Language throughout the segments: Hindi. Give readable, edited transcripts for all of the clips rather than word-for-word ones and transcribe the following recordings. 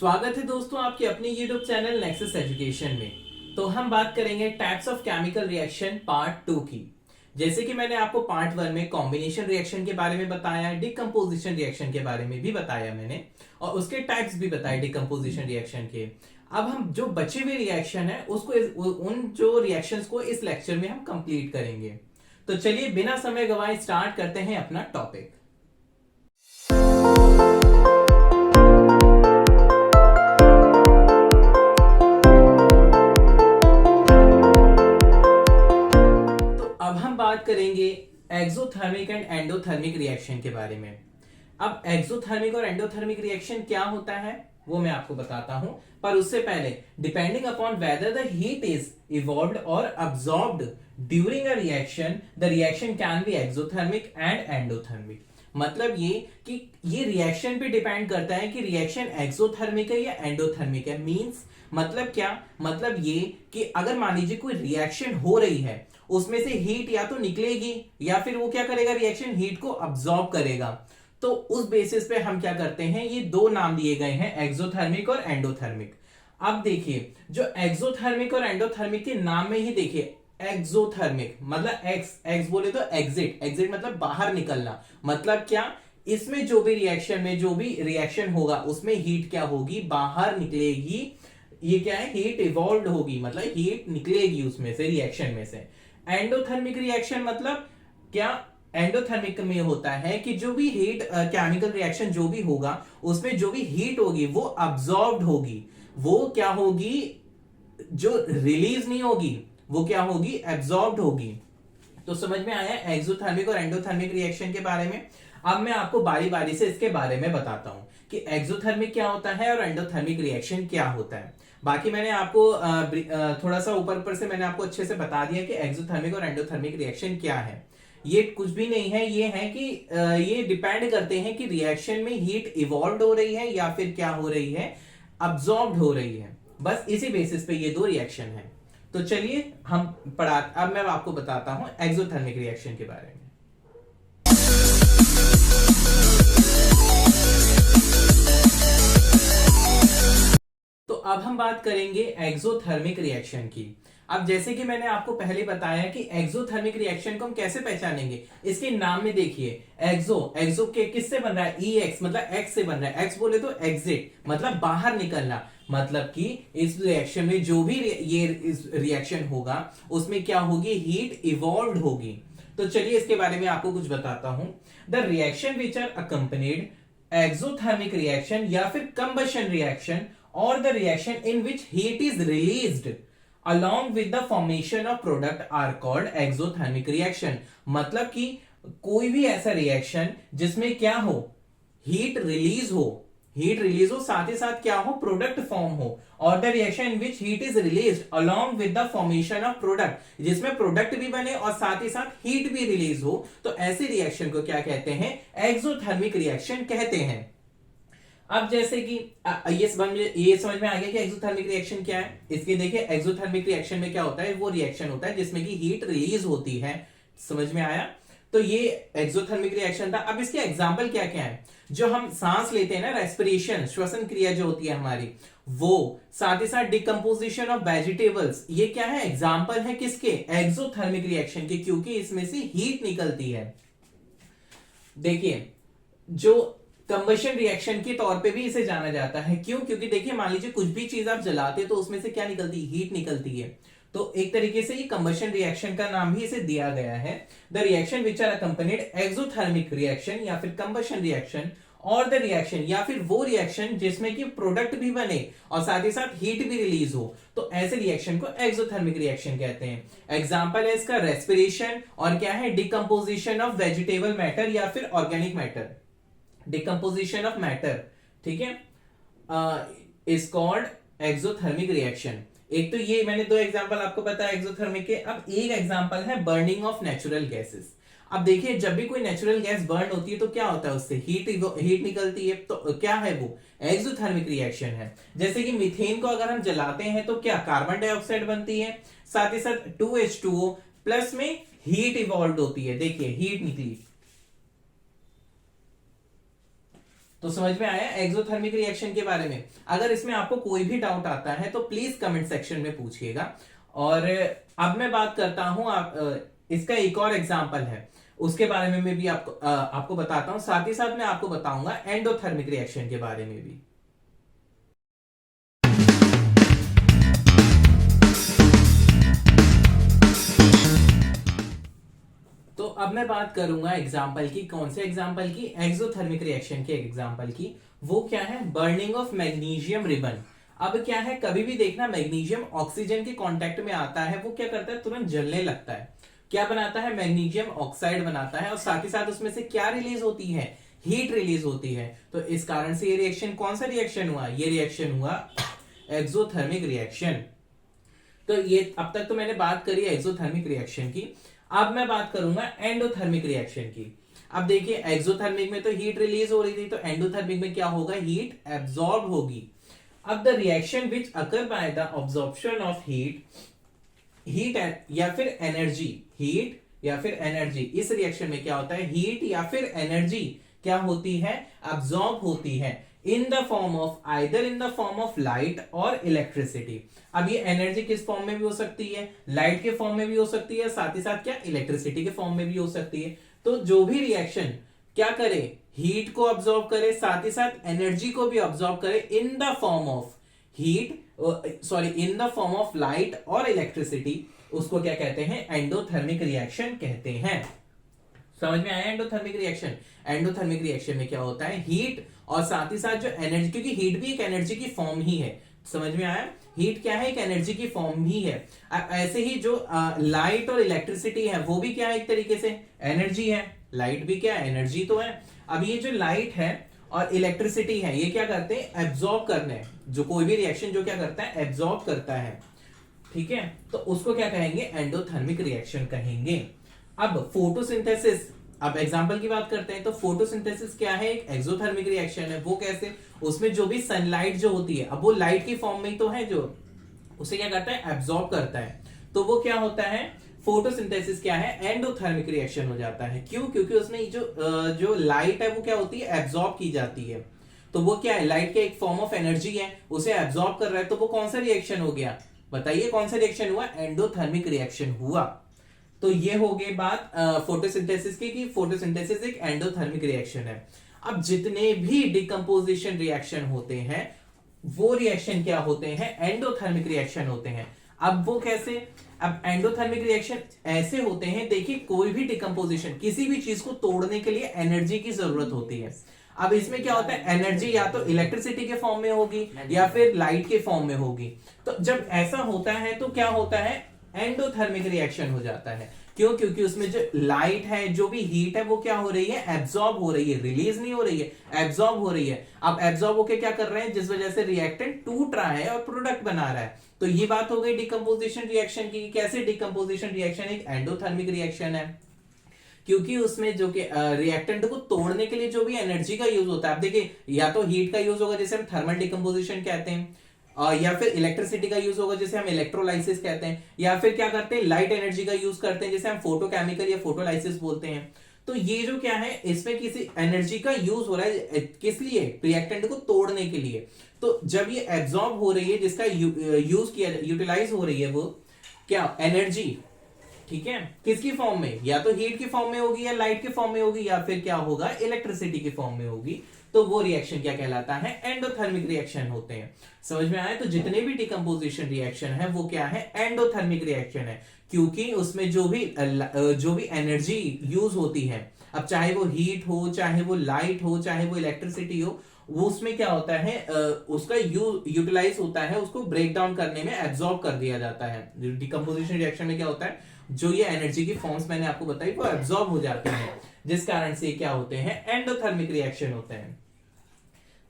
स्वागत है दोस्तों आपके अपने YouTube चैनल नेक्सस एजुकेशन में। तो हम बात करेंगे types of chemical reaction part 2 की। जैसे कि मैंने आपको पार्ट 1 में कॉम्बिनेशन रिएक्शन के बारे में बताया, डिकम्पोजिशन रिएक्शन के बारे में भी बताया मैंने, और उसके टाइप्स भी बताए डिकम्पोजिशन रिएक्शन के। अब हम जो बचे हुए रिएक्शन है उसको उन जो रिएक्शंस को इस लेक्चर में हम कंप्लीट करेंगे। तो चलिए बिना समय गवाए स्टार्ट करते हैं अपना टॉपिक। अब हम बात करेंगे एक्सोथर्मिक एंड एंडोथर्मिक रिएक्शन के बारे में। अब एक्सोथर्मिक और एंडोथर्मिक रिएक्शन क्या होता है वो मैं आपको बताता हूं, पर उससे पहले depending upon whether the heat is evolved और absorbed during a reaction the reaction can be exothermic and endothermic. मतलब ये कि ये रिएक्शन पे डिपेंड करता है कि रिएक्शन एक्सोथर्मिक है या एंडोथर्मिक है। मींस मतलब क्या, मतलब ये कि अगर मान लीजिए कोई रिएक्शन हो रही है, उसमें से हीट या तो निकलेगी या फिर वो क्या करेगा, रिएक्शन हीट को अब्सॉर्ब करेगा। तो उस बेसिस पे हम क्या करते हैं, ये दो नाम दिए गए हैं, एक्सोथर्मिक और एंडोथर्मिक। अब देखिए जो एक्सोथर्मिक और एंडोथर्मिक के नाम में ही देखिए, एक्सोथर्मिक मतलब एक्स एक्स बोले तो एग्जिट, एग्जिट मतलब बाहर निकलना। मतलब क्या, इसमें जो भी रिएक्शन में जो भी रिएक्शन होगा उसमें हीट क्या होगी, बाहर निकलेगी। ये क्या है, हीट इवॉल्व होगी, मतलब हीट निकलेगी उसमें से, रिएक्शन में से। एंडोथर्मिक रिएक्शन मतलब क्या, एंडोथर्मिक में होता है कि जो भी हीट केमिकल रिएक्शन जो भी होगा उसमें जो भी हीट होगी वो अब्सॉर्ब्ड होगी, वो क्या होगी, जो रिलीज नहीं होगी वो क्या होगी, एब्सॉर्ब्ड होगी। तो समझ में आया एक्सोथर्मिक और एंडोथर्मिक रिएक्शन के बारे में। अब मैं आपको बारी बारी से इसके बारे में बताता हूं कि एक्सोथर्मिक क्या होता है और एंडोथर्मिक रिएक्शन क्या होता है। बाकी मैंने आपको थोड़ा सा ऊपर ऊपर से मैंने आपको अच्छे से बता दिया कि एक्सोथर्मिक और एंडोथर्मिक रिएक्शन क्या है। ये कुछ भी नहीं है, ये है कि ये डिपेंड करते हैं कि रिएक्शन में हीट इवॉल्व हो रही है या फिर क्या हो रही है, अब्सॉर्ब्ड हो रही है। बस इसी बेसिस पे ये दो रिएक्शन है। तो चलिए हम अब मैं आपको बताता हूं एक्सोथर्मिक रिएक्शन के बारे में। तो अब हम बात करेंगे एक्सोथर्मिक रिएक्शन की। अब जैसे कि मैंने आपको पहले बताया कि एक्सोथर्मिक रिएक्शन को हम कैसे पहचानेंगे, इसके नाम में देखिए, एक्सो एक्सो के किससे बन रहा है, ई एक्स मतलब एक्स से बन रहा है। एक्स बोले तो एग्जिट मतलब बाहर निकलना। मतलब कि इस रिएक्शन में जो भी ये रिएक्शन होगा उसमें क्या होगी, हीट इवॉल्व होगी। तो चलिए इसके बारे में आपको कुछ बताता हूं। The reaction which are accompanied exothermic reaction या फिर combustion reaction or the reaction in which heat is released along with the formation of product are called exothermic reaction। मतलब कि कोई भी ऐसा रिएक्शन जिसमें क्या हो, हीट रिलीज हो, हीट रिलीज हो साथ ही साथ क्या हो, प्रोडक्ट फॉर्म हो, और the reaction in which heat is release along with the formation of product, जिसमें प्रोडक्ट भी बने और साथ ही साथ हीट भी रिलीज हो, तो ऐसे रिएक्शन को क्या कहते हैं, एक्सोथर्मिक रिएक्शन कहते हैं। अब जैसे कि ये समझ में आ गया कि एक्सोथर्मिक रिएक्शन क्या है। इसके देखिए एक्सोथर्मिक रिएक्शन में क्या होता है, वो रिएक्शन होता है जिसमें कि हीट रिलीज होती है। समझ में आया, तो ये एक्सोथर्मिक रिएक्शन था। अब इसके एग्जांपल क्या क्या है, जो हम सांस लेते हैं ना, रेस्पिरेशन श्वसन क्रिया जो होती है हमारी, वो साथ ही साथ डिकम्पोजिशन ऑफ वेजिटेबल्स, ये क्या है, एग्जाम्पल है किसके, एक्सोथर्मिक रिएक्शन के, क्योंकि इसमें से हीट निकलती है। देखिए जो कंबशन रिएक्शन के तौर पे भी इसे जाना जाता है, क्यों, क्योंकि देखिए मान लीजिए कुछ भी चीज आप जलाते तो उसमें से क्या निकलती है, हीट निकलती है। तो एक तरीके से ये कंबशन रिएक्शन का नाम भी इसे दिया गया है। The reaction which are accompanied exothermic reaction या फिर कंबशन रिएक्शन, और द रिएक्शन या फिर वो रिएक्शन जिसमें कि प्रोडक्ट भी बने और साथ ही साथ हीट भी रिलीज हो, तो ऐसे रिएक्शन को एक्सोथर्मिक रिएक्शन कहते हैं। एग्जांपल है इसका रेस्पिरेशन, और क्या है, डिकम्पोजिशन ऑफ वेजिटेबल मैटर या फिर organic matter, decomposition of matter, ठीक है, इज कॉल्ड एक्सोथर्मिक रिएक्शन। एक तो ये मैंने दो एग्जांपल आपको बताया एक्सोथर्मिक के। अब एक एग्जांपल है बर्निंग ऑफ नेचुरल गैसेस। अब देखिए जब भी कोई नेचुरल गैस बर्न होती है तो क्या होता है, उससे हीट निकलती है, तो क्या है वो, एक्सोथर्मिक रिएक्शन है। जैसे कि मीथेन को अगर हम जलाते हैं तो क्या, कार्बन डाइऑक्साइड बनती है, साथ ही साथ 2H2O प्लस में हीट इवॉल्व होती है। देखिए हीट निकली, तो समझ में आया एक्सोथर्मिक रिएक्शन के बारे में। अगर इसमें आपको कोई भी डाउट आता है तो प्लीज कमेंट सेक्शन में पूछिएगा। और अब मैं बात करता हूं इसका एक और एग्जांपल है, उसके बारे में मैं भी आपको बताता हूं। साथ ही साथ मैं आपको बताऊंगा एंडोथर्मिक रिएक्शन के बारे में भी। तो अब मैं बात करूंगा एग्जाम्पल की। कौन से एग्जाम्पल की? एक्सोथर्मिक रिएक्शन के एग्जाम्पल की। वो क्या है? Burning of magnesium ribbon. अब क्या है, कभी भी देखना मैग्नीशियम ऑक्सीजन के कांटेक्ट में आता है, वो क्या करता है, तुरंत जलने लगता है। क्या बनाता है? मैग्नीशियम ऑक्साइड बनाता है, और साथ ही साथ उसमें से क्या रिलीज होती है? हीट रिलीज होती है। तो इस कारण से ये रिएक्शन, कौन सा रिएक्शन हुआ? ये रिएक्शन हुआ एक्सोथर्मिक रिएक्शन। तो ये अब तक तो मैंने बात करी एक्सोथर्मिक रिएक्शन की। अब मैं बात करूंगा एंडोथर्मिक रिएक्शन की। अब देखिए, एक्सोथर्मिक में तो हीट रिलीज हो रही थी, तो एंडोथर्मिक में क्या होगा? हीट एब्सॉर्ब होगी। अब the reaction which occur by the absorption of heat या फिर एनर्जी, हीट या फिर एनर्जी, इस रिएक्शन में क्या होता है? हीट या फिर एनर्जी क्या होती है? अब्सॉर्ब होती है in the form of, either in the form of light और इलेक्ट्रिसिटी। अब ये एनर्जी किस फॉर्म में भी हो सकती है? लाइट के फॉर्म में भी हो सकती है, साथ ही साथ क्या, इलेक्ट्रिसिटी के फॉर्म में भी हो सकती है। तो जो भी रिएक्शन क्या करे? हीट को ऑब्जॉर्व करे, साथ ही साथ एनर्जी को भी ऑब्जॉर्व करे इन the form of heat, sorry, in the form of light और इलेक्ट्रिसिटी, उसको क्या कहते हैं? एंडोथर्मिक रिएक्शन कहते हैं। समझ में आया एंडोथर्मिक रिएक्शन? एंडोथर्मिक रिएक्शन में क्या होता है? हीट और साथ ही साथ जो एनर्जी, क्योंकि हीट भी एक एनर्जी की फॉर्म ही है। समझ में आया? हीट क्या है? एक एनर्जी की फॉर्म ही है। ऐसे ही जो लाइट और इलेक्ट्रिसिटी है, वो भी क्या है? एक तरीके से एनर्जी है। लाइट भी क्या है? एनर्जी तो है। अब ये जो लाइट है और इलेक्ट्रिसिटी है, ये क्या करते हैं? एब्जॉर्ब करने। जो कोई भी रिएक्शन जो क्या करता है? एब्जॉर्ब करता है। ठीक है, तो उसको क्या कहेंगे? एंडोथर्मिक रिएक्शन कहेंगे। अब फोटोसिंथेसिस, अब एग्जांपल की बात करते हैं। तो फोटोसिंथेसिस क्या है? एक एक्सोथर्मिक रिएक्शन है। वो कैसे? उसमें जो भी सनलाइट जो होती है, अब वो लाइट की फॉर्म में तो है, जो उसे क्या करता है? एब्जॉर्ब करता है। तो वो क्या होता है? फोटोसिंथेसिस क्या है? एंडोथर्मिक रिएक्शन हो जाता है। क्यों? क्योंकि उसमें जो लाइट है वो क्या होती है? एब्जॉर्ब की जाती है। तो वो क्या है? लाइट के एक फॉर्म ऑफ एनर्जी है, उसे एब्जॉर्ब कर रहा है। तो वो कौन सा रिएक्शन हो गया? बताइए, कौन सा रिएक्शन हुआ? एंडोथर्मिक रिएक्शन हुआ। तो ये हो गई बात फोटोसिंथेसिस की, कि फोटोसिंथेसिस एक एंडोथर्मिक रिएक्शन है। अब जितने भी डिकम्पोजिशन रिएक्शन होते हैं, वो रिएक्शन क्या होते हैं? एंडोथर्मिक रिएक्शन होते हैं। अब वो कैसे? अब एंडोथर्मिक रिएक्शन ऐसे होते हैं, देखिए, कोई भी डिकम्पोजिशन, किसी भी चीज को तोड़ने के लिए एनर्जी की जरूरत होती है। अब इसमें क्या होता है? एनर्जी या तो इलेक्ट्रिसिटी के फॉर्म में होगी या फिर लाइट के फॉर्म में होगी। तो जब ऐसा होता है तो क्या होता है? एंडोथर्मिक रिएक्शन हो जाता है। क्यों? क्योंकि उसमें जो लाइट है, जो भी हीट है, वो क्या हो रही है? एब्जॉर्ब हो रही है, रिलीज नहीं हो रही है, एब्जॉर्ब हो रही है। अब एब्जॉर्ब होके क्या कर रहे हैं? जिस वजह से रिएक्टेंट टूट रहा है और प्रोडक्ट बना रहा है। तो ये बात हो गई डिकम्पोजिशन रिएक्शन की। कैसे डिकम्पोजिशन रिएक्शन एक एंडोथर्मिक रिएक्शन है? क्योंकि उसमें जो कि रिएक्टेंट को तोड़ने के लिए जो भी एनर्जी का यूज होता है, आप देखिए, या तो हीट का यूज होगा जिसे हम थर्मल डिकम्पोजिशन कहते हैं, या फिर इलेक्ट्रिसिटी का यूज होगा जिसे हम इलेक्ट्रोलाइसिस कहते हैं, या फिर क्या करते हैं? लाइट एनर्जी का यूज करते हैं जिसे हम फोटोकेमिकल या फोटोलाइसिस बोलते हैं। तो ये जो क्या है, इसमें किसी एनर्जी का यूज हो रहा है, किस लिए? रिएक्टेंट को तोड़ने के लिए। तो जब ये एब्जॉर्ब हो रही है, जिसका यूज किया, यूटिलाइज हो रही है, वो क्या? एनर्जी। ठीक है, किसकी फॉर्म में? या तो हीट की फॉर्म में होगी, या लाइट के फॉर्म में होगी, या फिर क्या होगा? इलेक्ट्रिसिटी की फॉर्म में होगी। तो वो रिएक्शन क्या कहलाता है? एंडोथर्मिक रिएक्शन होते हैं। समझ में आया? तो जितने भी डिकम्पोजिशन रिएक्शन है, वो क्या है? एंडोथर्मिक रिएक्शन है। क्योंकि उसमें जो भी एनर्जी यूज होती है, अब चाहे वो हीट हो, चाहे वो लाइट हो, चाहे वो इलेक्ट्रिसिटी हो, वो उसमें क्या होता है? उसका यूटिलाइज होता है, उसको ब्रेक डाउन करने में एब्जॉर्ब कर दिया जाता है। डिकम्पोजिशन रिएक्शन में क्या होता है? जो ये एनर्जी की फॉर्म्स मैंने आपको बताई, वो एब्जॉर्ब हो जाती हैं, जिस कारण से क्या होते हैं? एंडोथर्मिक रिएक्शन होते हैं।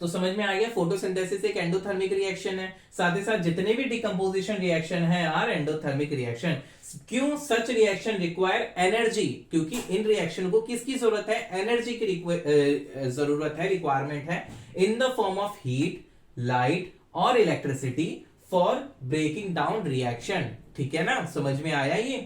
तो समझ में आ गया, फोटोसिंथेसिस एक एंडोथर्मिक रिएक्शन है। साथ ही साथ जितने भी डिकम्पोजिशन रिएक्शन है आर एंडोथर्मिक रिएक्शन। क्यों? सच रिएक्शन रिक्वायर एनर्जी, क्योंकि इन रिएक्शन को किसकी जरूरत है? एनर्जी की जरूरत है, रिक्वायरमेंट है, in the form of heat, light और electricity for breaking down reaction. ठीक है ना? समझ में आया ये,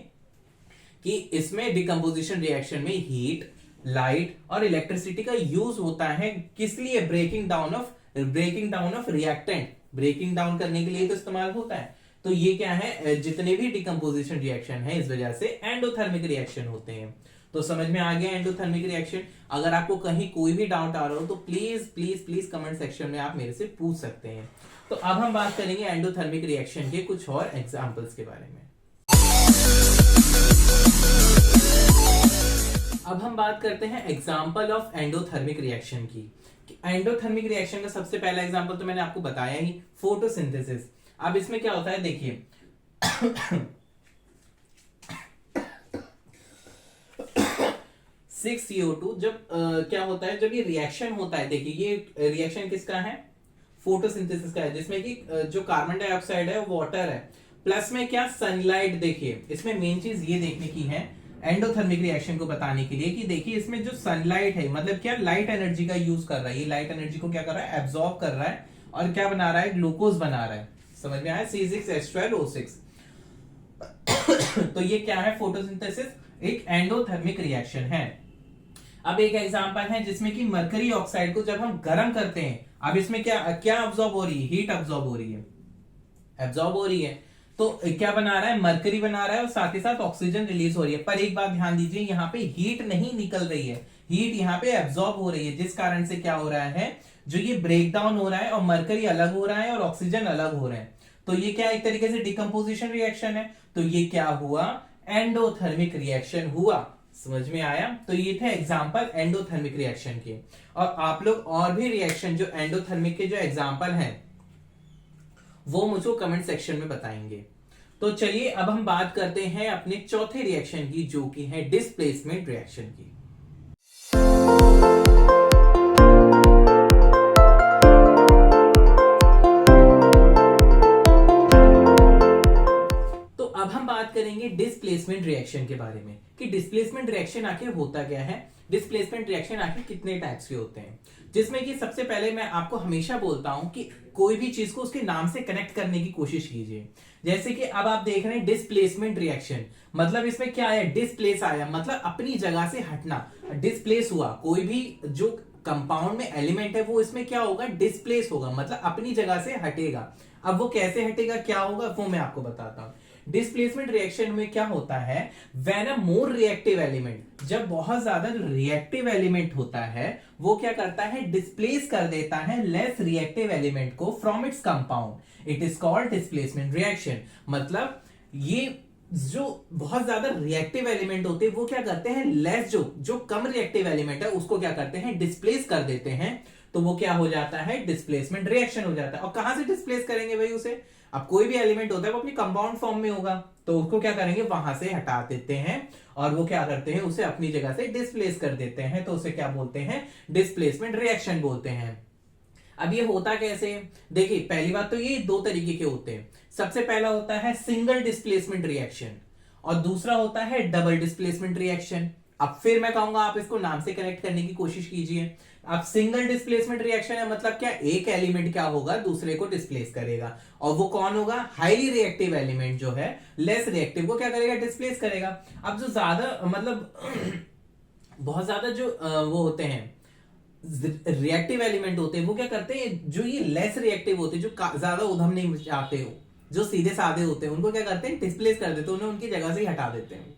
कि इसमें डिकम्पोजिशन रिएक्शन में हीट, लाइट और इलेक्ट्रिसिटी का यूज होता है किस लिए? Breaking down of reactant, breaking down करने के लिए तो इस्तेमाल होता है। तो ये क्या है, जितने भी डिकम्पोजिशन रिएक्शन है इस वजह से एंडोथर्मिक रिएक्शन होते हैं। तो समझ में आ गया एंडोथर्मिक रिएक्शन। अगर आपको कहीं कोई भी डाउट आ रहा हो तो please please please comment section में आप मेरे से पूछ सकते हैं। तो अब हम बात करेंगे एंडोथर्मिक रिएक्शन के कुछ और एग्जांपल्स के बारे में। अब हम बात करते हैं एग्जांपल ऑफ एंडोथर्मिक रिएक्शन की। एंडोथर्मिक रिएक्शन का सबसे पहला एग्जांपल तो मैंने आपको बताया ही, फोटोसिंथेसिस। अब इसमें क्या होता है देखिए 6CO2 जब क्या होता है, जब ये रिएक्शन होता है, देखिए ये रिएक्शन किसका है, फोटोसिंथेसिस का है, जिसमें कि जो कार्बन डाइऑक्साइड है वो वाटर है, प्लस में क्या सनलाइट। देखिए इसमें मेन चीज ये देखने की है एंडोथर्मिक रिएक्शन को बताने के लिए कि देखिए इसमें जो सनलाइट है मतलब क्या लाइट एनर्जी का यूज कर रहा है, ये लाइट एनर्जी को क्या कर रहा है, एब्जॉर्ब कर रहा है और क्या बना रहा है, ग्लूकोज बना रहा है। समझ में आया, C6H12O6। तो ये क्या है, फोटोसिंथेसिस एक एंडोथर्मिक रिएक्शन है। अब एक एग्जांपल है जिसमें कि मरकरी ऑक्साइड को जब हम गर्म करते हैं, अब इसमें क्या क्या अब्सॉर्ब हो रही है, हीट अब्सॉर्ब हो रही है, एब्सॉर्ब हो रही है। तो क्या बना रहा है, मरकरी बना रहा है और साथ ही साथ ऑक्सीजन रिलीज हो रही है। पर एक बात ध्यान दीजिए, यहाँ पे हीट नहीं निकल रही है, हीट यहाँ पे एब्सॉर्ब हो रही है, जिस कारण से क्या हो रहा है, जो ये ब्रेक डाउन हो रहा है और मरकरी अलग हो रहा है और ऑक्सीजन अलग हो रहे हैं। तो ये क्या एक तरीके से डिकम्पोजिशन रिएक्शन है। तो ये क्या हुआ, एंडोथर्मिक रिएक्शन हुआ। समझ में आया। तो ये थे एग्जांपल एंडोथर्मिक रिएक्शन के। और आप लोग और भी रिएक्शन जो एंडोथर्मिक के जो एग्जांपल हैं वो मुझको कमेंट सेक्शन में बताएंगे। तो चलिए अब हम बात करते हैं अपने चौथे रिएक्शन की, जो कि है डिस्प्लेसमेंट रिएक्शन की। तो अब हम बात करेंगे डिस्प्लेसमेंट रिएक्शन के बारे में कि डिस्प्लेसमेंट रिएक्शन आखिर होता क्या है, डिस्प्लेसमेंट रिएक्शन आखिर कितने टाइप्स के होते हैं। जिसमें कि सबसे पहले मैं आपको हमेशा बोलता हूं कि कोई भी चीज को उसके नाम से कनेक्ट करने की कोशिश कीजिए। जैसे कि अब आप देख रहे हैं डिस्प्लेसमेंट रिएक्शन, मतलब इसमें क्या आया, डिस्प्लेस आया, मतलब अपनी जगह से हटना, डिस्प्लेस हुआ। कोई भी जो कंपाउंड में एलिमेंट है वो इसमें क्या होगा, डिस्प्लेस होगा, मतलब अपनी जगह से हटेगा। अब वो कैसे हटेगा, क्या होगा, वो मैं आपको बताता हूं। डिस्प्लेसमेंट रिएक्शन में क्या होता है, when a more reactive element, जब बहुत ज्यादा जो रिएक्टिव एलिमेंट होता है वो क्या करता है, डिस्प्लेस कर देता है लेस रिएक्टिव एलिमेंट को from its compound, it is called displacement reaction. मतलब ये जो बहुत ज्यादा रिएक्टिव एलिमेंट होते हैं वो क्या करते हैं, लेस जो कम रिएक्टिव एलिमेंट है उसको क्या करते हैं, डिस्प्लेस कर देते हैं। तो वो क्या हो जाता है, डिस्प्लेसमेंट रिएक्शन हो जाता है। और कहां से डिस्प्लेस करेंगे भाई उसे, अब कोई भी एलिमेंट होता है वो अपनी कंपाउंड फॉर्म में होगा, तो उसको क्या करेंगे, वहां से हटा देते हैं और वो क्या करते हैं, उसे अपनी जगह से डिस्प्लेस कर देते हैं। तो उसे क्या बोलते हैं, डिस्प्लेसमेंट रिएक्शन बोलते हैं। अब ये होता कैसे, देखिए पहली बात तो ये दो तरीके के होते हैं। सबसे पहला होता है सिंगल डिस्प्लेसमेंट रिएक्शन और दूसरा होता है डबल डिस्प्लेसमेंट रिएक्शन। अब फिर मैं कहूंगा आप इसको नाम से कनेक्ट करने की कोशिश कीजिए। अब सिंगल डिस्प्लेसमेंट रिएक्शन है, मतलब क्या, एक एलिमेंट क्या होगा, दूसरे को डिस्प्लेस करेगा। और वो कौन होगा, हाईली रिएक्टिव एलिमेंट जो है लेस रिएक्टिव को क्या करेगा, डिस्प्लेस करेगा। अब जो ज्यादा मतलब बहुत ज्यादा जो वो होते हैं रिएक्टिव एलिमेंट होते हैं वो क्या करते हैं, जो ये लेस रिएक्टिव होते हैं, जो ज्यादा उधम नहीं चाहते हो, जो सीधे साधे होते हैं, उनको क्या करते हैं, डिस्प्लेस कर देते हैं, उन्हें उनकी जगह से ही हटा देते हैं।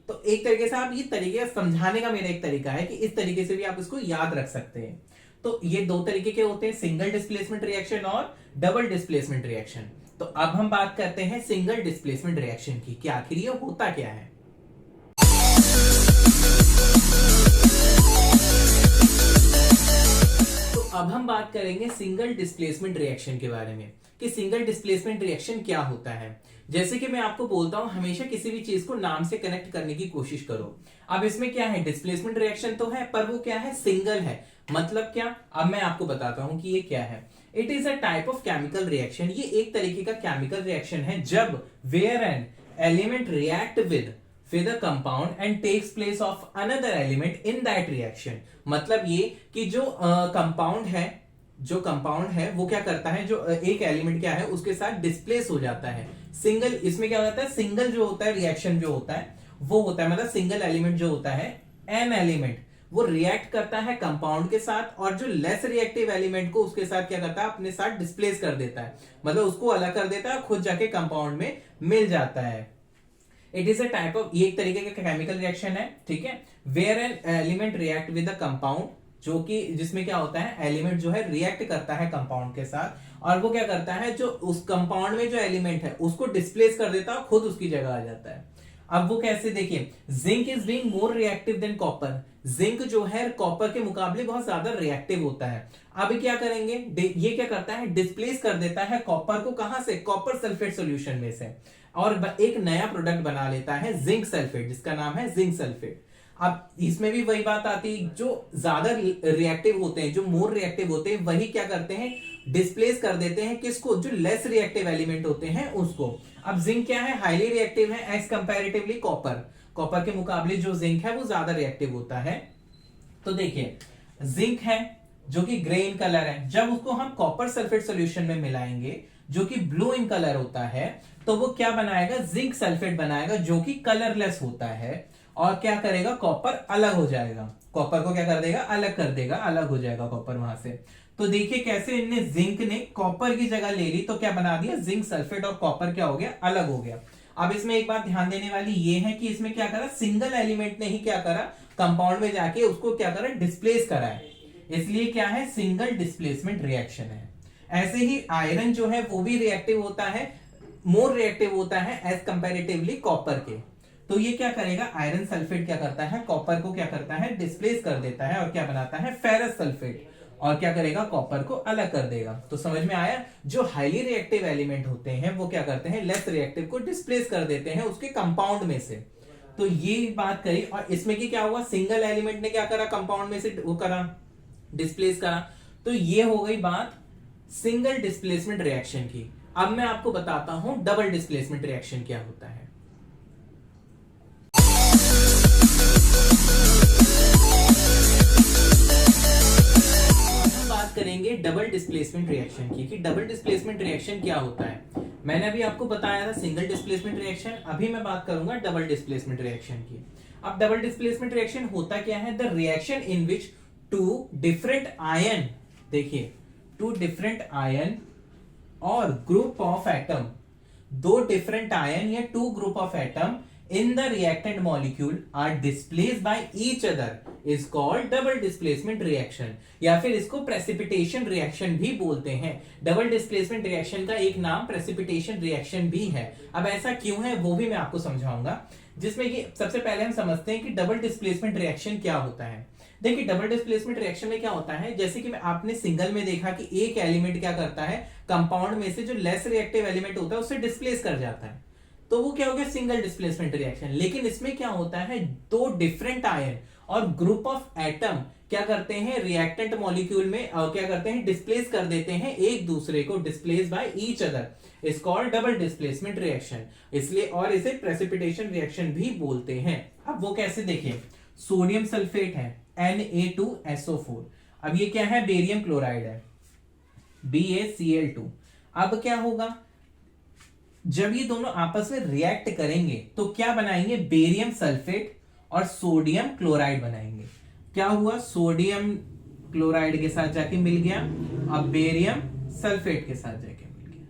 तो एक तरीके से आप ये तरीके समझाने का मेरा एक तरीका है कि इस तरीके से भी आप इसको याद रख सकते हैं। तो ये दो तरीके के होते हैं, सिंगल डिस्प्लेसमेंट रिएक्शन और डबल डिस्प्लेसमेंट रिएक्शन। तो अब हम बात करते हैं सिंगल डिस्प्लेसमेंट रिएक्शन की कि आखिर ये होता क्या है। तो अब हम बात करेंगे सिंगल डिस्प्लेसमेंट रिएक्शन के बारे में कि सिंगल डिस्प्लेसमेंट रिएक्शन क्या होता है। जैसे कि मैं आपको बोलता हूं हमेशा किसी भी चीज को नाम से कनेक्ट करने की कोशिश करो। अब इसमें क्या है, डिस्प्लेसमेंट रिएक्शन तो है पर वो क्या है, सिंगल है। मतलब क्या, अब मैं आपको बताता हूं कि ये क्या है। It is a type of chemical reaction, ये एक तरीके का केमिकल रिएक्शन है जब where an element react with a compound and takes place of another element in that reaction. मतलब ये कि जो कंपाउंड है वो क्या करता है, जो एक एलिमेंट क्या है उसके साथ डिस्प्लेस हो जाता है। सिंगल, इसमें क्या होता है, सिंगल जो होता है रिएक्शन जो होता है वो होता है, मतलब सिंगल एलिमेंट जो होता है, एन एलिमेंट वो रिएक्ट करता है कंपाउंड के साथ, और जो लेस रिएक्टिव एलिमेंट को उसके साथ क्या करता है, अपने साथ डिस्प्लेस कर देता है, मतलब उसको अलग कर देता है, खुद जाके कंपाउंड में मिल जाता है। It is a type of, ये एक तरीके का केमिकल रिएक्शन है, ठीक है, where an element react with a compound, जो कि जिसमें क्या होता है, एलिमेंट जो है रिएक्ट करता है कंपाउंड के साथ, और वो क्या करता है, जो उस कंपाउंड में जो एलिमेंट है उसको डिस्प्लेस कर देता है, खुद उसकी जगह आ जाता है। अब वो कैसे, देखिए, zinc is being more reactive than copper, zinc जो है कॉपर के मुकाबले बहुत ज्यादा रिएक्टिव होता है। अब क्या करेंगे, ये क्या करता है, डिस्प्लेस कर देता है कॉपर को, कहां से, कॉपर सल्फेट सॉल्यूशन में से, और एक नया प्रोडक्ट बना लेता है जिंक सल्फेट, जिसका नाम है जिंक सल्फेट। अब इसमें भी वही बात आती है, जो ज्यादा रिएक्टिव होते हैं, जो मोर रिएक्टिव होते हैं, वही क्या करते हैं, डिस्प्लेस कर देते हैं किसको, जो लेस रिएक्टिव एलिमेंट होते हैं उसको। अब जिंक क्या है, हाईली रिएक्टिव है एज कंपैरेटिवली कॉपर, कॉपर के मुकाबले जो जिंक है वो ज्यादा रिएक्टिव होता है। तो देखिए, जिंक है जो कि ग्रे इन कलर है, जब उसको हम कॉपर सल्फेट सॉल्यूशन में मिलाएंगे जो कि ब्लू इन कलर होता है, तो वो क्या बनाएगा, जिंक सल्फेट बनाएगा, जो कि कलरलेस होता है, और क्या करेगा, कॉपर अलग हो जाएगा, कॉपर को क्या कर देगा, अलग कर देगा, अलग हो जाएगा कॉपर वहां से। तो देखिए कैसे इनने, जिंक ने कॉपर की जगह ले ली, तो क्या बना दिया, जिंक सल्फेट, और कॉपर क्या हो गया, अलग हो गया। अब इसमें एक बात ध्यान देने वाली ये है कि इसमें क्या करा, सिंगल एलिमेंट ने ही क्या करा, कंपाउंड में जाके उसको क्या करा, डिस्प्लेस करा है, इसलिए क्या है, सिंगल डिस्प्लेसमेंट रिएक्शन है। ऐसे ही आयरन जो है वो भी रिएक्टिव होता है, मोर रिएक्टिव होता है एज कंपैरेटिवली कॉपर के। तो ये क्या करेगा, आयरन सल्फेट क्या करता है, कॉपर को क्या करता है, डिस्प्लेस कर देता है, और क्या बनाता है, फेरस सल्फेट, और क्या करेगा, कॉपर को अलग कर देगा। तो समझ में आया, जो हाईली रिएक्टिव एलिमेंट होते हैं वो क्या करते हैं, लेस रिएक्टिव को डिस्प्लेस कर देते हैं उसके कंपाउंड में से। तो ये बात करी, और इसमें की क्या हुआ, सिंगल एलिमेंट ने क्या करा, कंपाउंड में से वो करा, डिस्प्लेस करा। तो ये हो गई बात सिंगल डिस्प्लेसमेंट रिएक्शन की। अब मैं आपको बताता हूं डबल डिस्प्लेसमेंट रिएक्शन क्या होता है। बात करेंगे डबल डिस्प्लेसमेंट रिएक्शन की, कि डबल डिस्प्लेसमेंट रिएक्शन क्या होता है। मैंने अभी आपको बताया था सिंगल डिस्प्लेसमेंट रिएक्शन, अभी मैं बात करूंगा डबल डिस्प्लेसमेंट रिएक्शन की। अब डबल डिस्प्लेसमेंट रिएक्शन होता क्या है, the reaction in which two different ion, देखिए, टू डिफरेंट आयन और ग्रुप ऑफ एटम, दो डिफरेंट आयन या two group of atom in the reactant molecule are displaced by each other is called double displacement reaction, या फिर इसको precipitation reaction भी बोलते हैं। double displacement reaction का एक नाम precipitation reaction भी है। अब ऐसा क्यों है वो भी मैं आपको समझाऊंगा, जिसमें कि सबसे पहले हम समझते हैं कि डबल डिस्प्लेसमेंट रिएक्शन क्या होता है। देखिए, डबल डिस्प्लेसमेंट रिएक्शन में क्या होता है, जैसे कि आपने सिंगल में देखा कि एक एलिमेंट क्या करता है, कंपाउंड में से जो लेस रिएक्टिव एलिमेंट होता है उससे डिस्प्लेस कर जाता है, तो वो क्या हो गया, सिंगल डिस्प्लेसमेंट रिएक्शन। लेकिन इसमें क्या होता है, दो डिफरेंट आयन और ग्रुप ऑफ एटम क्या करते हैं, रिएक्टेंट मॉलिक्यूल में क्या करते हैं, डिस्प्लेस कर देते हैं एक दूसरे को, displace by each other is called double displacement reaction, इसलिए, और इसे प्रेसिपिटेशन रिएक्शन भी बोलते हैं। अब वो कैसे, देखिए, सोडियम सल्फेट है Na2SO4, अब ये क्या है, बेरियम क्लोराइड है BaCl2। अब क्या होगा, जब ये दोनों आपस में रिएक्ट करेंगे तो क्या बनाएंगे, बेरियम सल्फेट और सोडियम क्लोराइड बनाएंगे। क्या हुआ, सोडियम क्लोराइड के साथ जाके मिल गया, अब बेरियम सल्फेट के साथ जाके मिल गया,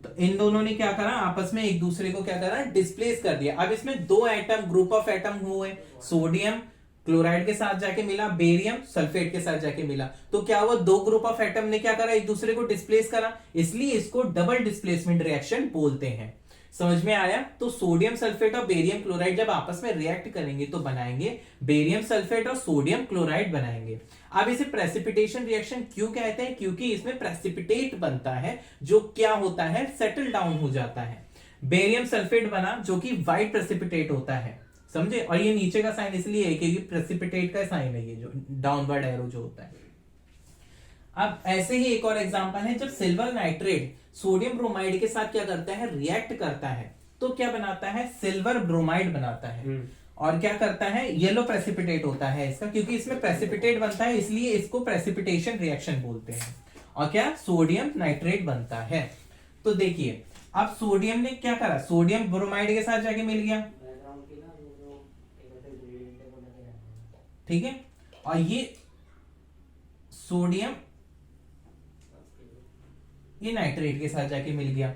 तो इन दोनों ने क्या करा, आपस में एक दूसरे को क्या करा, डिस्प्लेस कर दिया। अब इसमें दो एटम, ग्रुप ऑफ एटम हुए, सोडियम क्लोराइड के साथ जाके मिला, बेरियम सल्फेट के साथ जाके मिला, तो क्या हुआ, दो ग्रुप ऑफ एटम ने क्या करा, एक दूसरे को डिस्प्लेस करा, इसलिए इसको डबल डिस्प्लेसमेंट रिएक्शन बोलते हैं। समझ में आया, तो सोडियम सल्फेट और बेरियम क्लोराइड जब आपस में रिएक्ट करेंगे तो बनाएंगे बेरियम सल्फेट और सोडियम क्लोराइड बनाएंगे। अब इसे प्रेसिपिटेशन रिएक्शन क्यों कहते हैं, क्योंकि इसमें प्रेसिपिटेट बनता है जो क्या होता है, सेटल डाउन हो जाता है। बेरियम सल्फेट बना जो कि व्हाइट प्रेसिपिटेट होता है, समझे, और ये नीचे का साइन इसलिए है क्योंकि प्रेसिपिटेट का साइन है, ये जो डाउनवर्ड एरो जो होता है। अब ऐसे ही एक और एग्जांपल है, जब सिल्वर नाइट्रेट सोडियम ब्रोमाइड के साथ क्या करता है, रिएक्ट करता है, तो क्या बनाता है, सिल्वर ब्रोमाइड बनाता है, और क्या करता है, येलो प्रेसिपिटेट होता है इसका, क्योंकि इसमें प्रेसिपिटेट बनता है इसलिए इसको प्रेसिपिटेशन रिएक्शन बोलते हैं, और क्या, सोडियम नाइट्रेट बनता है। तो देखिए, अब सोडियम ने क्या करा, सोडियम ब्रोमाइड के साथ जाके मिल गया, ठीक है, और ये सोडियम ये नाइट्रेट के साथ जाके मिल गया।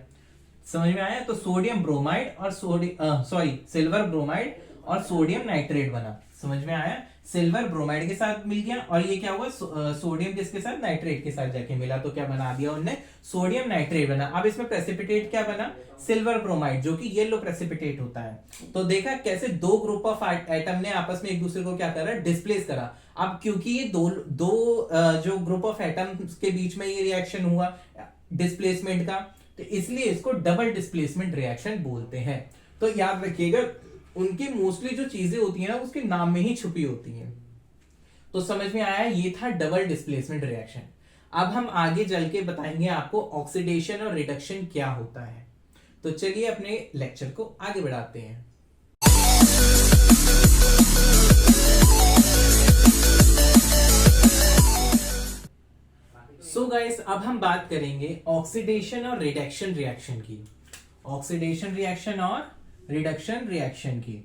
समझ में आया? तो सोडियम ब्रोमाइड और सिल्वर ब्रोमाइड और सोडियम नाइट्रेट बना। समझ में आया? सिल्वर ब्रोमाइड के साथ मिल गया और ये क्या हुआ, सोडियम किसके साथ, नाइट्रेट के साथ जाके मिला, तो क्या बना दिया उनने, सोडियम नाइट्रेट बना। अब इसमें प्रेसिपिटेट क्या बना, सिल्वर ब्रोमाइड, जो कि येलो प्रेसिपिटेट होता है। तो देखा कैसे दो ग्रुप ऑफ एटम ने आपस में एक दूसरे को क्या करा, डिस्प्लेस करा। अब क्योंकि ये दो जो ग्रुप ऑफ एटम के बीच में ये रिएक्शन हुआ डिस्प्लेसमेंट का, तो इसलिए इसको डबल डिस्प्लेसमेंट रिएक्शन बोलते हैं। तो याद रखिएगा, उनकी मोस्टली जो चीजें होती है ना, उसके नाम में ही छुपी होती हैं। तो समझ में आया, ये था डबल डिस्प्लेसमेंट रिएक्शन। अब हम आगे चल के बताएंगे आपको ऑक्सीडेशन और रिडक्शन क्या होता है। तो चलिए अपने लेक्चर को आगे बढ़ाते हैं। सो गाइस, अब हम बात करेंगे ऑक्सीडेशन और रिडक्शन रिएक्शन की। ऑक्सीडेशन रिएक्शन और रिडक्शन रिएक्शन की।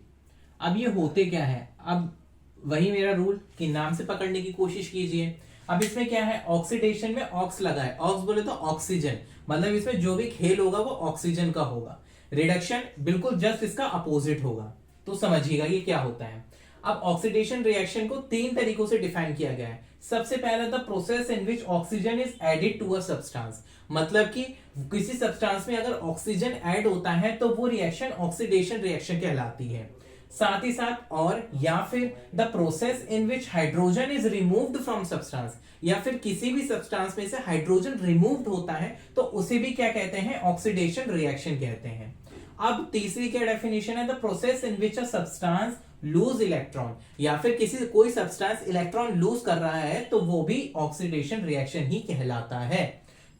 अब ये होते क्या है, अब वही मेरा रूल कि नाम से पकड़ने की कोशिश कीजिए। अब इसमें क्या है, ऑक्सीडेशन में ऑक्स लगा है, ऑक्स बोले तो ऑक्सीजन, मतलब इसमें जो भी खेल होगा वो ऑक्सीजन का होगा। रिडक्शन बिल्कुल जस्ट इसका अपोजिट होगा। तो समझिएगा ये क्या होता है। अब ऑक्सीडेशन रिएक्शन को तीन तरीकों से डिफाइन किया गया है। सबसे पहला, the process in which oxygen is added to a substance, मतलब कि किसी सब्सटेंस में अगर ऑक्सीजन ऐड होता है तो वो रिएक्शन ऑक्सीडेशन रिएक्शन कहलाती है। साथ ही साथ और या फिर the process in which hydrogen is removed from substance, या फिर किसी भी सब्सटेंस में से हाइड्रोजन रिमूव्ड होता है तो उसे भी क्या कहते हैं, ऑक्सीडेशन रिएक्शन कहते हैं। अब तीसरी क्या डेफिनेशन है, the process in which a substance loose electron, या फिर कोई सब्सटेंस इलेक्ट्रॉन लूज कर रहा है तो वो भी ऑक्सीडेशन रिएक्शन ही कहलाता है।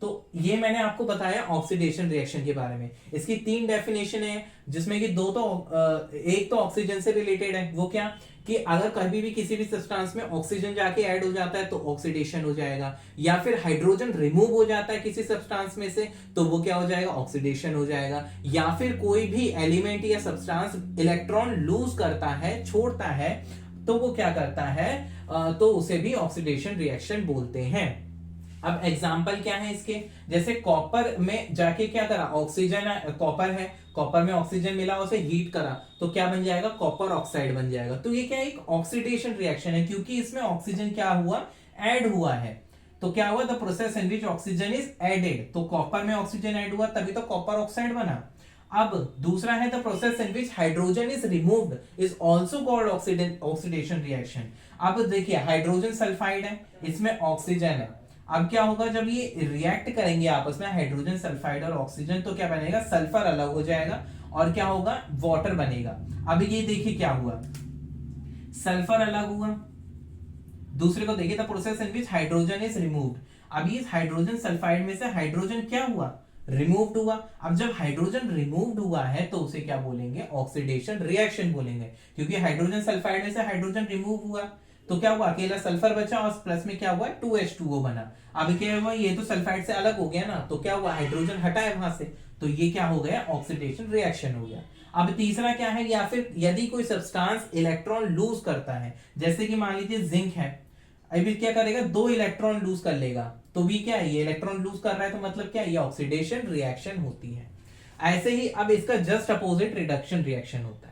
तो ये मैंने आपको बताया ऑक्सीडेशन रिएक्शन के बारे में। इसकी तीन डेफिनेशन है, जिसमें कि एक तो ऑक्सीजन से रिलेटेड है, वो क्या कि अगर कभी भी किसी भी सब्सटेंस में ऑक्सीजन जाके ऐड हो जाता है तो ऑक्सीडेशन हो जाएगा, या फिर हाइड्रोजन रिमूव हो जाता है किसी सब्सटेंस में से तो वो क्या हो जाएगा, ऑक्सीडेशन हो जाएगा, या फिर कोई भी एलिमेंट या सब्सटेंस इलेक्ट्रॉन लूज करता है, छोड़ता है, तो वो क्या करता है, तो उसे भी ऑक्सीडेशन रिएक्शन बोलते हैं। अब एग्जाम्पल क्या है इसके, जैसे कॉपर में जाके क्या करा, ऑक्सीजन, कॉपर है, कॉपर में ऑक्सीजन मिला, उसे हीट करा तो क्या बन जाएगा, कॉपर ऑक्साइड बन जाएगा। तो ये क्या है, एक ऑक्सीडेशन रिएक्शन है, क्योंकि इसमें ऑक्सीजन क्या हुआ, ऐड हुआ है। तो क्या हुआ, the process in which oxygen is added, तो कॉपर में ऑक्सीजन ऐड हुआ तभी तो कॉपर ऑक्साइड बना। अब दूसरा है the process in which hydrogen is removed is also called oxidation reaction. अब देखिए हाइड्रोजन सल्फाइड है, इसमें ऑक्सीजन है, अब क्या होगा, जब ये रिएक्ट करेंगे आपस में हाइड्रोजन सल्फाइड और ऑक्सीजन, तो क्या बनेगा, सल्फर अलग हो जाएगा और क्या होगा, वाटर बनेगा। अब ये देखिए क्या हुआ, सल्फर अलग हुआ। दूसरे को देखिए, the process in which hydrogen is removed, अभी इस हाइड्रोजन सल्फाइड में से हाइड्रोजन क्या हुआ, रिमूव्ड हुआ। अब जब हाइड्रोजन रिमूव्ड हुआ है तो उसे क्या बोलेंगे, ऑक्सीडेशन रिएक्शन बोलेंगे, क्योंकि हाइड्रोजन सल्फाइड में से हाइड्रोजन रिमूव हुआ तो क्या हुआ, अकेला सल्फर बचा और प्लस में क्या हुआ, 2H2O बना। अब क्या हुआ, ये तो सल्फाइड से अलग हो गया ना, तो क्या हुआ, हाइड्रोजन हटा है वहां से, तो ये क्या हो गया, ऑक्सीडेशन रिएक्शन हो गया। अब तीसरा क्या है, या फिर यदि कोई सब्सटेंस इलेक्ट्रॉन लूज करता है, जैसे कि मान लीजिए जिंक है, अभी क्या करेगा, 2 इलेक्ट्रॉन लूज कर लेगा, तो भी क्या है, ये इलेक्ट्रॉन लूज कर रहा है, तो मतलब क्या, ये ऑक्सीडेशन रिएक्शन होती है। ऐसे ही अब इसका जस्ट अपोजिट रिडक्शन रिएक्शन होता है।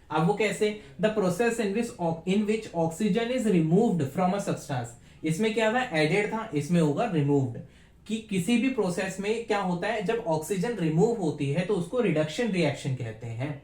अब वो कैसे, the process in which oxygen is removed from a substance, इसमें क्या था, एडेड था, इसमें होगा रिमूव्ड। कि किसी भी प्रोसेस में क्या होता है, जब ऑक्सीजन रिमूव होती है तो उसको रिडक्शन रिएक्शन कहते हैं।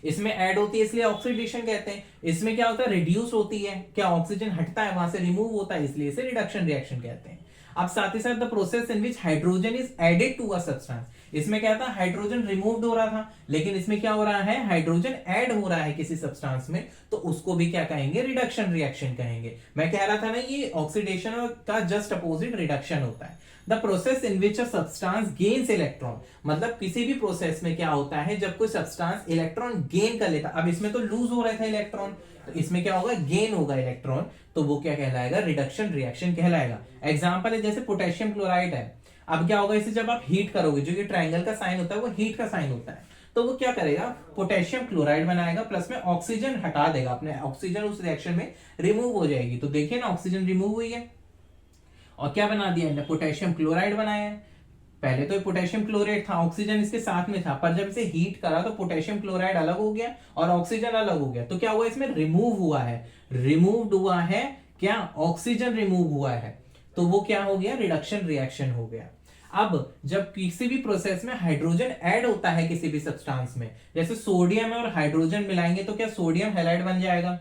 इसमें ऐड होती है इसलिए ऑक्सीडेशन कहते हैं, इसमें क्या होता है, रिड्यूस होती है, क्या ऑक्सीजन हटता है वहां से, रिमूव होता है, इसलिए इसे रिडक्शन रिएक्शन कहते हैं। अब साथ ही साथ the process in which hydrogen is added to a substance, इसमें क्या था, हाइड्रोजन रिमूव्ड हो रहा था, लेकिन इसमें क्या हो रहा है, हाइड्रोजन ऐड हो रहा है किसी सब्सटेंस में, तो उसको भी क्या कहेंगे, रिडक्शन रिएक्शन कहेंगे। मैं कह रहा था ना, ये ऑक्सीडेशन का जस्ट अपोजिट रिडक्शन होता है। The process in which a substance gains electron, मतलब किसी भी प्रोसेस में क्या होता है, जब कोई सब्सटेंस इलेक्ट्रॉन गेन कर लेता, अब इसमें तो लूज हो रहा था इलेक्ट्रॉन, तो इसमें क्या होगा, गेन होगा इलेक्ट्रॉन, तो वो क्या कहलाएगा, रिडक्शन रिएक्शन कहलाएगा। एग्जांपल है जैसे पोटेशियम क्लोराइड है, अब क्या होगा, इसे जब आप हीट करोगे, जो ये ट्रायंगल का साइन होता है वो हीट का साइन होता है, तो वो क्या करेगा, पोटेशियम क्लोराइड बनाएगा, प्लस में ऑक्सीजन हटा देगा, अपने ऑक्सीजन उस रिएक्शन में रिमूव हो जाएगी। तो देखिए ना, ऑक्सीजन रिमूव हुई है और क्या बना दिया इन्हें, पोटेशियम क्लोराइड बनाया है। पहले तो पोटेशियम क्लोराइड था, ऑक्सीजन इसके साथ में था, पर जब इसे हीट करा तो पोटेशियम क्लोराइड अलग हो गया और ऑक्सीजन अलग हो गया। तो क्या हुआ, इसमें रिमूव हुआ है, रिमूव्ड हुआ है क्या, ऑक्सीजन रिमूव हुआ है। तो वो क्या हो गया, रिडक्शन रिएक्शन हो गया। अब जब किसी भी प्रोसेस में हाइड्रोजन ऐड होता है किसी भी सब्सटेंस में, जैसे सोडियम और हाइड्रोजन मिलाएंगे तो क्या सोडियम हैलाइड बन जाएगा।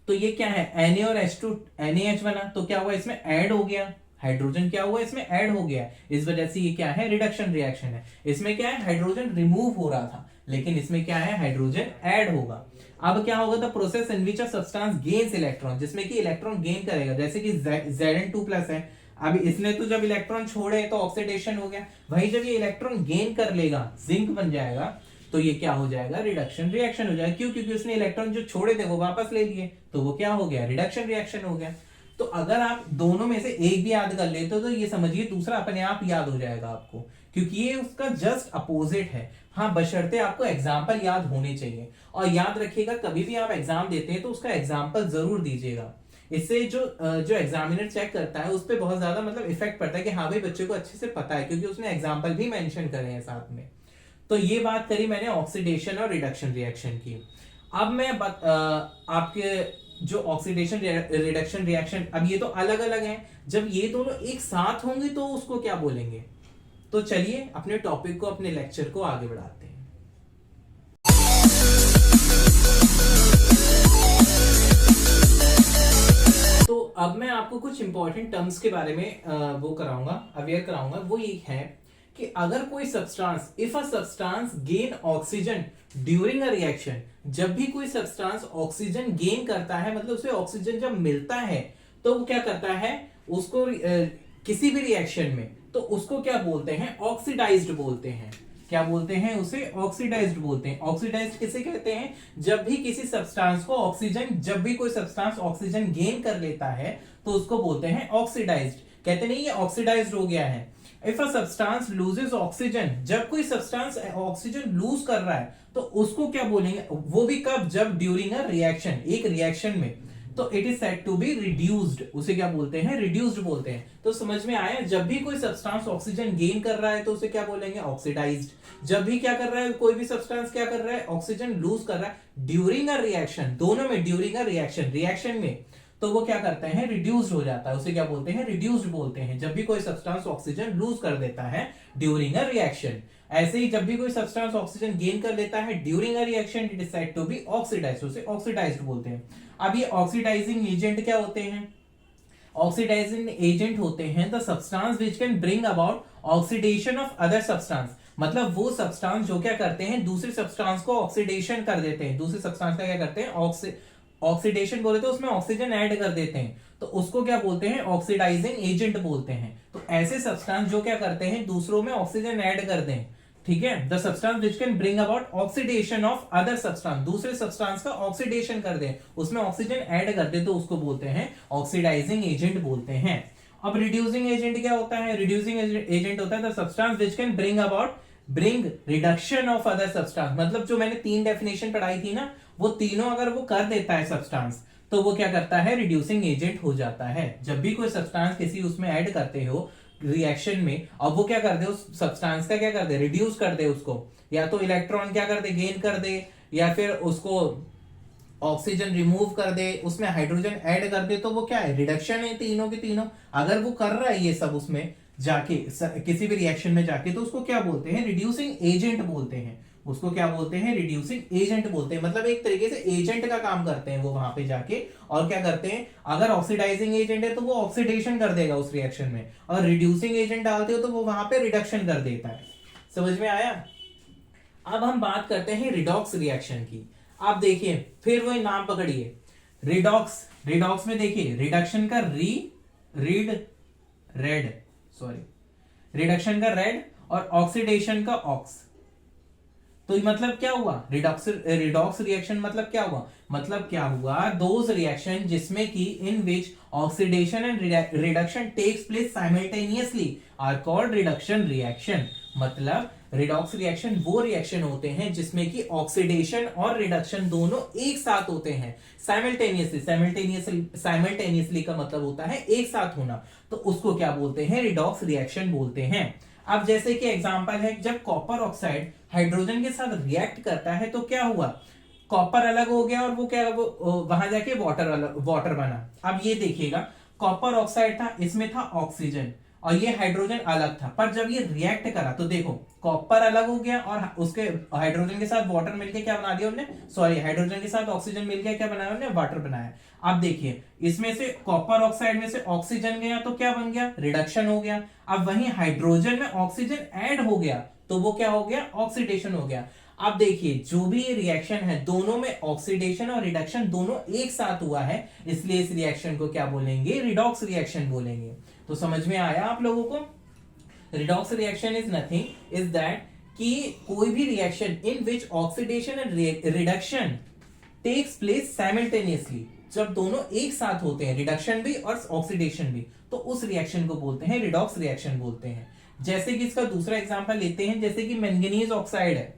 तो ये क्या है, Na और H2 NaH बना, तो क्या हुआ, इसमें ऐड हो गया हाइड्रोजन, क्या हुआ इसमें ऐड हो गया, इस वजह से ये क्या है, रिडक्शन रिएक्शन है। इसमें क्या है, हाइड्रोजन रिमूव हो रहा था, लेकिन इसमें क्या है, हाइड्रोजन ऐड होगा। अब क्या होगा, the process in which a substance gains electron, जिसमें कि इलेक्ट्रॉन गेन करेगा, जैसे कि Zn2+ है। अब इसने तो जब इलेक्ट्रॉन छोड़े तो ऑक्सीडेशन हो गया, वही जब ये इलेक्ट्रॉन गेन कर लेगा, जिंक बन जाएगा, तो ये क्या हो जाएगा, रिडक्शन रिएक्शन हो जाएगा। क्यों, क्योंकि उसने इलेक्ट्रॉन जो छोड़े थे वो वापस ले लिए, तो वो क्या हो गया, रिडक्शन रिएक्शन हो गया। तो अगर आप दोनों में से एक भी याद कर लेते हो तो ये समझिए दूसरा अपने आप याद हो जाएगा आपको, क्योंकि ये उसका जस्ट अपोजिट है। हाँ, बशर्ते आपको एग्जाम्पल याद होने चाहिए। और याद रखिएगा, कभी भी आप एग्जाम देते हैं तो उसका एग्जाम्पल जरूर दीजिएगा। इससे जो एग्जामिनर चेक करता है उस पर बहुत ज्यादा मतलब इफेक्ट पड़ता है कि हाँ भाई बच्चे को अच्छे से पता है, क्योंकि उसने एग्जाम्पल भी मेंशन करे हैं साथ में। तो ये बात करी मैंने ऑक्सीडेशन और रिडक्शन रिएक्शन की। अब मैं आपके जो ऑक्सीडेशन रिडक्शन रिएक्शन, अब ये तो अलग अलग हैं, जब ये दोनों एक साथ होंगे तो उसको क्या बोलेंगे। तो चलिए अपने टॉपिक को, अपने लेक्चर को आगे बढ़ाते हैं। तो अब मैं आपको कुछ इंपॉर्टेंट टर्म्स के बारे में अवेयर कराऊंगा। वो ये है कि अगर कोई substance, if a substance gain oxygen during a reaction, जब भी कोई सब्सटेंस ऑक्सीजन गेन करता है, मतलब उसे ऑक्सीजन जब मिलता है तो वो क्या करता है, उसको किसी भी रिएक्शन में, तो उसको क्या बोलते हैं, ऑक्सीडाइज्ड बोलते हैं। क्या बोलते हैं उसे, ऑक्सीडाइज्ड बोलते हैं। ऑक्सीडाइज्ड किसे कहते हैं, जब भी किसी सब्सटेंस को ऑक्सीजन, जब भी कोई सब्सटेंस ऑक्सीजन गेन कर लेता है तो उसको बोलते हैं ऑक्सीडाइज्ड। कहते नहीं ये ऑक्सीडाइज्ड हो गया है। If a substance loses oxygen, जब कोई सब्सटेंस ऑक्सीजन लूज कर रहा है तो उसको क्या बोलेंगे, वो भी कब, जब ड्यूरिंग अ रिएक्शन, एक रिएक्शन में, तो it is said to be reduced, उसे क्या बोलते हैं, रिड्यूस्ड बोलते हैं। तो समझ में आया, जब भी कोई सब्सटेंस ऑक्सीजन गेन कर रहा है तो उसे क्या बोलेंगे, ऑक्सीडाइज्ड। जब भी क्या कर रहा है, कोई भी सब्सटेंस क्या कर रहा है, ऑक्सीजन लूज कर रहा है ड्यूरिंग अ रिएक्शन, दोनों में, ड्यूरिंग अ रिएक्शन, रिएक्शन में, तो वो क्या करते हैं, रिड्यूस्ड हो जाता है, उसे क्या बोलते हैं, रिड्यूस्ड बोलते हैं। जब भी कोई सब्सटेंस ऑक्सीजन लूज कर देता है ड्यूरिंग अ रिएक्शन। ऐसे ही जब भी कोई सब्सटेंस ऑक्सीजन गेन कर लेता है during a reaction, it is said to be oxidised, उसे ऑक्सीडाइज्ड बोलते हैं। अब ये ऑक्सीडाइजिंग एजेंट क्या होते हैं, ऑक्सीडाइजिंग एजेंट होते हैं the substance which can bring about oxidation of other substance, मतलब वो सब्सटेंस जो क्या करते हैं, दूसरे सब्सटेंस को ऑक्सीडेशन कर देते हैं, दूसरे सब्सटेंस का क्या करते हैं, ऑक्सीडेशन बोले तो उसमें ऑक्सीजन ऐड कर देते हैं, तो उसको क्या बोलते हैं, ऑक्सीडाइजिंग एजेंट बोलते हैं। तो ऐसे सब्सटेंस जो क्या करते हैं, दूसरों में ऑक्सीजन ऐड कर दें, ठीक है, the substance which can bring about oxidation of other substance, दूसरे सब्सटेंस का ऑक्सीडेशन कर दे, उसमें ऑक्सीजन ऐड कर दे, तो उसको बोलते हैं ऑक्सीडाइजिंग एजेंट बोलते हैं। अब रिड्यूसिंग एजेंट क्या होता है, रिड्यूसिंग एजेंट होता है the substance which can bring reduction of other substance, मतलब जो मैंने 3 डेफिनेशन पढ़ाई थी ना, वो तीनों अगर वो कर देता है सब्सटेंस, तो वो क्या करता है, रिड्यूसिंग एजेंट हो जाता है। जब भी कोई सब्सटेंस किसी उसमें ऐड करते हो रिएक्शन में, अब वो क्या कर दे, उस सब्सटेंस का क्या कर दे, रिड्यूस कर दे उसको, या तो इलेक्ट्रॉन क्या कर दे, गेन कर दे, या फिर उसको ऑक्सीजन रिमूव कर दे, उसमें हाइड्रोजन ऐड कर दे, तो वो क्या है, रिडक्शन है तीनों के तीनों। अगर वो कर रहा है ये सब उसमें जाके, किसी भी रिएक्शन में जाके, तो उसको क्या बोलते हैं, रिड्यूसिंग एजेंट बोलते हैं। उसको क्या बोलते हैं, रिड्यूसिंग एजेंट बोलते हैं, मतलब एक तरीके से एजेंट का काम करते हैं वो वहां पे जाके। और क्या करते हैं, अगर ऑक्सीडाइजिंग एजेंट है तो वो ऑक्सीडेशन कर देगा उस रिएक्शन में, और रिड्यूसिंग एजेंट डालते हो तो वो वहां पे रिडक्शन कर देता है। समझ में आया। अब हम बात करते हैं रिडॉक्स रिएक्शन की। आप देखिए, फिर वही नाम पकड़िए, रिडॉक्स। रिडॉक्स में देखिए, रिडक्शन का रिडक्शन का रेड और ऑक्सीडेशन का ऑक्स। तो मतलब क्या हुआ, रिडॉक्स रिएक्शन मतलब क्या हुआ, मतलब क्या हुआ, दोज रिएक्शन जिसमें कि in which oxidation and reduction takes place simultaneously are called reduction reaction. मतलब रिडॉक्स रिएक्शन वो रिएक्शन होते हैं जिसमें कि ऑक्सीडेशन और रिडक्शन दोनों एक साथ होते हैं साइमल्टेनियसली का मतलब होता है एक साथ होना, तो उसको क्या बोलते हैं, रिडॉक्स रिएक्शन बोलते हैं। अब जैसे कि एग्जांपल है, जब कॉपर ऑक्साइड हाइड्रोजन के साथ रिएक्ट करता है तो क्या हुआ, कॉपर अलग हो गया और वो क्या वहां जाके वाटर बना। अब ये देखिएगा, कॉपर ऑक्साइड था, इसमें था ऑक्सीजन और ये हाइड्रोजन अलग था, पर जब ये रिएक्ट करा तो देखो कॉपर अलग हो गया और उसके हाइड्रोजन के साथ वाटर मिलके क्या बना दिया उन्होंने, सॉरी हाइड्रोजन के साथ ऑक्सीजन मिलके क्या बनाया उन्होंने, वाटर बनाया। अब देखिए इसमें से कॉपर ऑक्साइड में से ऑक्सीजन गया तो क्या बन गया, रिडक्शन हो गया। अब वहीं हाइड्रोजन में ऑक्सीजन ऐड हो गया तो वो क्या हो गया, ऑक्सीडेशन हो गया। अब देखिए जो भी ये रिएक्शन है दोनों में ऑक्सीडेशन और रिडक्शन दोनों एक साथ हुआ है, इसलिए इस रिएक्शन को क्या बोलेंगे, रिडॉक्स रिएक्शन बोलेंगे। तो समझ में आया आप लोगों को, redox reaction is nothing is that कि कोई भी reaction in which oxidation and reduction takes place simultaneously, जब दोनों एक साथ होते हैं, रिडक्शन भी और ऑक्सीडेशन भी, तो उस रिएक्शन को बोलते हैं रिडॉक्स रिएक्शन बोलते हैं। जैसे कि इसका दूसरा एग्जांपल लेते हैं, जैसे कि मैंगनीज ऑक्साइड है।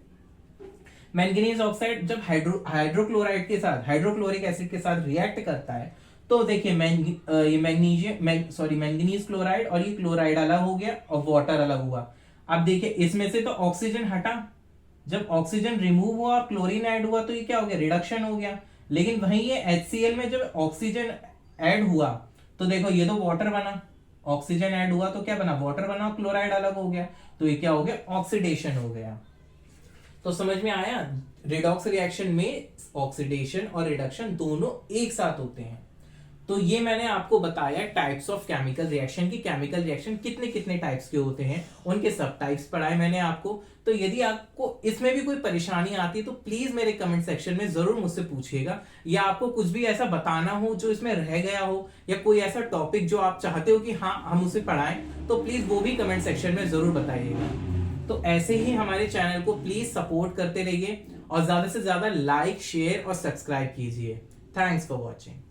मैंगनीज ऑक्साइड जब हाइड्रोक्लोराइड के साथ, हाइड्रोक्लोरिक एसिड के साथ रिएक्ट करता है तो देखिए ये मैंगनीज क्लोराइड और ये क्लोराइड अलग हो गया और वाटर अलग हुआ। अब देखिए इसमें से तो ऑक्सीजन हटा, जब ऑक्सीजन रिमूव हुआ और क्लोरीन ऐड हुआ तो ये क्या हो गया, रिडक्शन हो गया। लेकिन वहीं ये HCl में जब ऑक्सीजन ऐड हुआ तो देखो ये तो वाटर बना, ऑक्सीजन ऐड हुआ तो क्या बना, वाटर बना, क्लोराइड अलग हो गया, तो ये क्या हो गया, ऑक्सीडेशन हो गया। तो समझ में आया, रिडॉक्स रिएक्शन में ऑक्सीडेशन और रिडक्शन दोनों एक साथ होते हैं। तो ये मैंने आपको बताया टाइप्स ऑफ केमिकल रिएक्शन की, केमिकल रिएक्शन कितने कितने टाइप्स के होते हैं, उनके सब टाइप्स पढ़ाए मैंने आपको। तो यदि आपको इसमें भी कोई परेशानी आती है तो प्लीज मेरे कमेंट सेक्शन में जरूर मुझसे पूछिएगा, या आपको कुछ भी ऐसा बताना हो जो इसमें रह गया हो, या कोई ऐसा टॉपिक जो आप चाहते हो कि हाँ हम उसे पढ़ाएं, तो प्लीज वो भी कमेंट सेक्शन में जरूर बताइएगा। तो ऐसे ही हमारे चैनल को प्लीज सपोर्ट करते रहिए और ज्यादा से ज्यादा लाइक, शेयर और सब्सक्राइब कीजिए। Thanks for watching.